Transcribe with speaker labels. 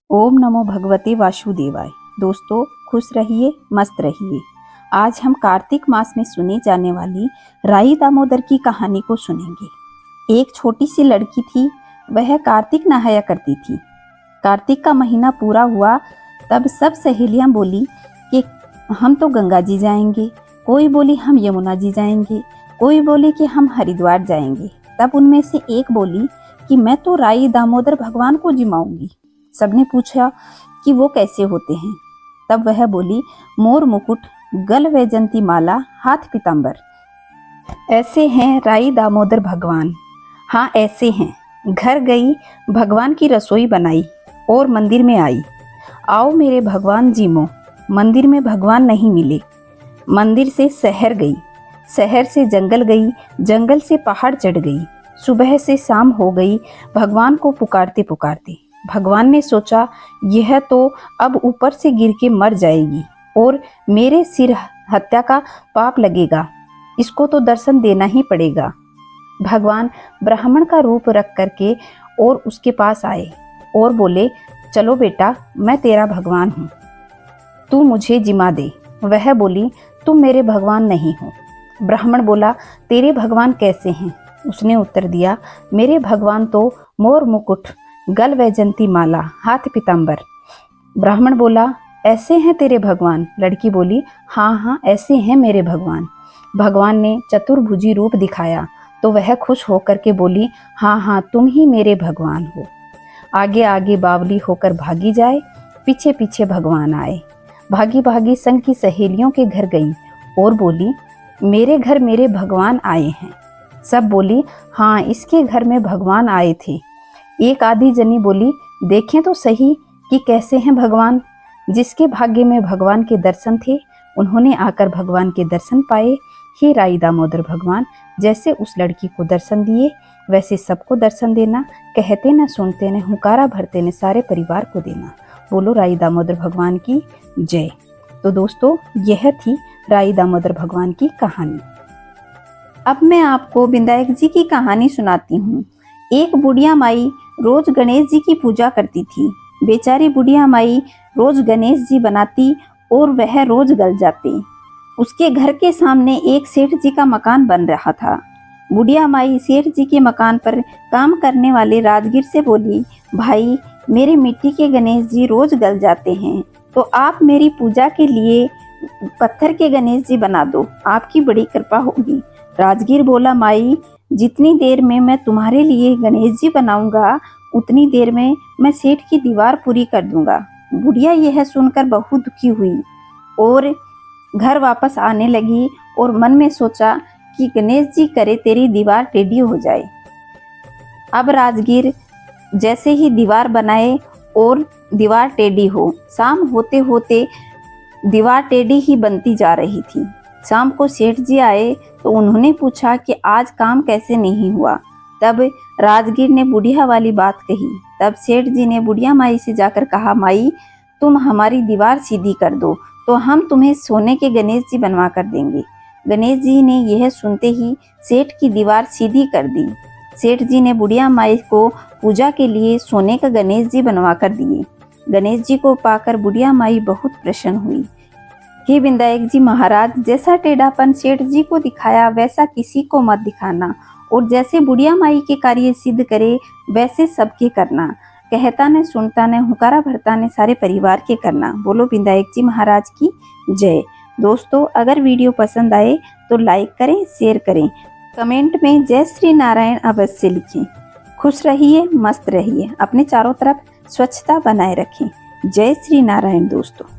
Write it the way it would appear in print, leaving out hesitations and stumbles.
Speaker 1: ओम नमो भगवते वासुदेवाय। दोस्तों, खुश रहिए, मस्त रहिए। आज हम कार्तिक मास में सुनी जाने वाली राई दामोदर की कहानी को सुनेंगे। एक छोटी सी लड़की थी, वह कार्तिक नहाया करती थी। कार्तिक का महीना पूरा हुआ तब सब सहेलियां बोली कि हम तो गंगा जी जाएंगे, कोई बोली हम यमुना जी जाएंगे, कोई बोली कि हम हरिद्वार जाएंगे। तब उनमें से एक बोली कि मैं तो राई दामोदर भगवान को जिमाऊंगी। सबने पूछा कि वो कैसे होते हैं। तब वह बोली, मोर मुकुट, गल वैजंती माला, हाथ पीतांबर, ऐसे हैं राई दामोदर भगवान। हाँ, ऐसे हैं। घर गई, भगवान की रसोई बनाई और मंदिर में आई। आओ मेरे भगवान जिमो। मंदिर में भगवान नहीं मिले। मंदिर से शहर गई, शहर से जंगल गई, जंगल से पहाड़ चढ़ गई। सुबह से शाम हो गई भगवान को पुकारते पुकारते। भगवान ने सोचा, यह तो अब ऊपर से गिर के मर जाएगी और मेरे सिर हत्या का पाप लगेगा, इसको तो दर्शन देना ही पड़ेगा। भगवान ब्राह्मण का रूप रख करके और उसके पास आए और बोले, चलो बेटा, मैं तेरा भगवान हूँ, तू मुझे जिमा दे। वह बोली, तुम मेरे भगवान नहीं हो। ब्राह्मण बोला, तेरे भगवान कैसे हैं? उसने उत्तर दिया, मेरे भगवान तो मोर मुकुट, गल वैजंती माला, हाथ पीतांबर। ब्राह्मण बोला, ऐसे हैं तेरे भगवान? लड़की बोली, हाँ हाँ, ऐसे हैं मेरे भगवान। भगवान ने चतुर्भुजी रूप दिखाया तो वह खुश होकर के बोली, हाँ हाँ, तुम ही मेरे भगवान हो। आगे आगे बावली होकर भागी जाए, पीछे पीछे भगवान आए। भागी भागी संग की सहेलियों के घर गई और बोली, मेरे घर मेरे भगवान आए हैं। सब बोली, हाँ, इसके घर में भगवान आए थे। एक आधी जनी बोली, देखें तो सही कि कैसे हैं भगवान। जिसके भाग्य में भगवान के दर्शन थे, उन्होंने आकर भगवान के दर्शन पाए। हे राई दामोदर भगवान, जैसे उस लड़की को दर्शन दिए वैसे सबको दर्शन देना। कहते न सुनते न, हुंकारा भरते न, सारे परिवार को देना। बोलो राई दामोदर भगवान की जय। तो दोस्तों, यह थी राई दामोदर भगवान की कहानी। अब मैं आपको विनायक जी की कहानी सुनाती हूँ। एक बुढ़िया माई रोज गणेश जी की पूजा करती थी। बेचारी बुढ़िया माई रोज गणेश जी बनाती और वह रोज गल जाते। उसके घर के सामने एक सेठ जी का मकान बन रहा था। बुढ़िया माई सेठ जी के मकान पर काम करने वाले राजगीर से बोली, भाई, मेरे मिट्टी के गणेश जी रोज गल जाते हैं, तो आप मेरी पूजा के लिए पत्थर के गणेश जी बना दो, आपकी बड़ी कृपा होगी। राजगीर बोला, माई, जितनी देर में मैं तुम्हारे लिए गणेश जी बनाऊंगा, उतनी देर में मैं सेठ की दीवार पूरी कर दूंगा। बुढ़िया यह सुनकर बहुत दुखी हुई और घर वापस आने लगी और मन में सोचा कि गणेश जी करे तेरी दीवार टेढ़ी हो जाए। अब राजगीर जैसे ही दीवार बनाए और दीवार टेढ़ी हो, शाम होते होते दीवार टेढ़ी ही बनती जा रही थी। शाम को सेठ जी आए तो उन्होंने पूछा कि आज काम कैसे नहीं हुआ। तब राजगीर ने बुढ़िया वाली बात कही। तब सेठ जी ने बुढ़िया माई से जाकर कहा, माई, तुम हमारी दीवार सीधी कर दो तो हम तुम्हें सोने के गणेश जी बनवा कर देंगे। गणेश जी ने यह सुनते ही सेठ की दीवार सीधी कर दी। सेठ जी ने बुढ़िया माई को पूजा के लिए सोने का गणेश जी बनवा कर दिए। गणेश जी को पाकर बुढ़िया माई बहुत प्रसन्न हुई। हे विनायक जी महाराज, जैसा टेढ़ापन सेठ जी को दिखाया वैसा किसी को मत दिखाना, और जैसे बुढ़िया माई के कार्य सिद्ध करे वैसे सबके करना। कहता न सुनता न, हुंकारा भरता न, सारे परिवार के करना। बोलो विनायक जी महाराज की जय। दोस्तों, अगर वीडियो पसंद आए तो लाइक करें, शेयर करें, कमेंट में जय श्री नारायण अवश्य लिखें। खुश रहिए, मस्त रहिए, अपने चारों तरफ स्वच्छता बनाए रखें। जय श्री नारायण दोस्तों।